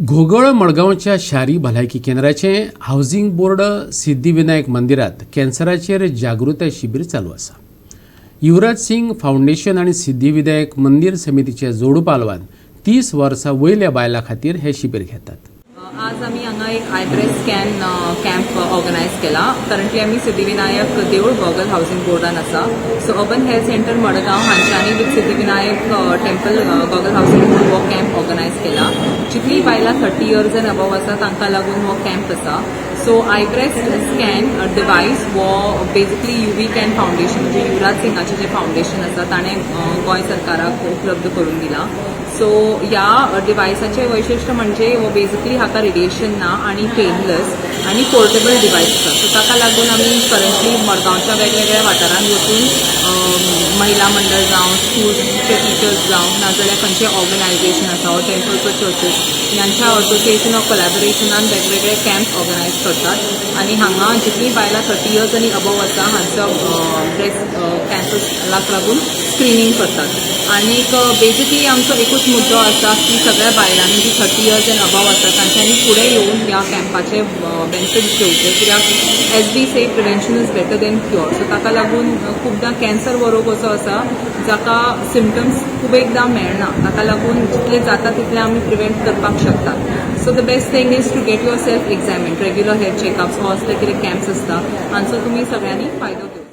घोगळ मडगावच्या शारी भलायकी केंद्राचे हाऊसिंग बोर्ड सिद्धिविनायक मंदिरात कॅन्सराचेर जागृताय शिबीर चालू आसा। युवराज सिंग फाउंडेशन आणि सिद्धिविनायक मंदिर समितीचे जोड पालवान 30 वर्सां वयल्या बायलां खातीर हे शिबीर घेतात। आज आम्ही हांगा एक आयब्रेस्ट स्कॅन कॅम्प ऑर्गनायज केला। करंटली आम्ही सिद्धिविनायक देऊळ गॉगल हाऊसिंग बोर्डान आसा। So urban health centre Madgaon हांच्यानी with Siddhivinayak temple Gogol housing board हो कॅम्प ऑर्गनायज केला। जितली बायलां 30 इयर्स एंड अबव आसा तांकां लागून हो कॅम्प आसा। सो आयब्रेस्ट स्कॅन डिवायस वो बेसिकली यूवी कॅन फाउंडेशन म्हणजे युवराज सिंगाचे जे फाउंडेशन आसा ताणें गोंय सरकाराक उपलब्ध करून दिला। सो ह्या डिवायसाचे वैशिष्ट्य म्हणजे वो बेसिकली हाका रेडिएशन ना आणि पेनलेस आणि पोर्टेबल डिवायस आसा। सो ताका लागून आमी करंटली मडगांवच्या वेगवेगळ्या वाठारांत वचून महिला मंडळ जावं स्कूलचे टिचर्स जावं नाजाल्यार खंयचे ऑर्गनायजेशन आसा वा टेम्पल्स वा चर्चीस ह्यांच्या असोसिएशन ऑफ कोलॅबोरेशनान वेगवेगळे कॅम्प ऑर्गनायज करतात आणि हांगा जितली बायलां 30 इयर्स आनी अबव आसा हांचो ब्रेस्ट कॅन्सराक लागून स्क्रीनिंग करतात। आणि बेसिकली आमचो एकूच मुद्दो आसा की सगळ्या बायलांनी जी 30 इयर्स एंड अबव आसा तांच्यांनी फुडें येवन ह्या कॅम्पाचे बेनिफिट्स घेवचे, कित्याक as we say prevention is better than cure. So ताका लागून खूबदां कॅन्सर हो रोग असो आसा जाका सिम्पटम्स खूब एकदां मेळना, ताका लागून जितले जाता तितले आमी प्रिवेंट करपाक शकतात। So the best thing is to get yourself examined, regular health checkups वा असले कितें कॅम्प्स आसता हांचो तुमी सगळ्यांनी फायदो घेवचो।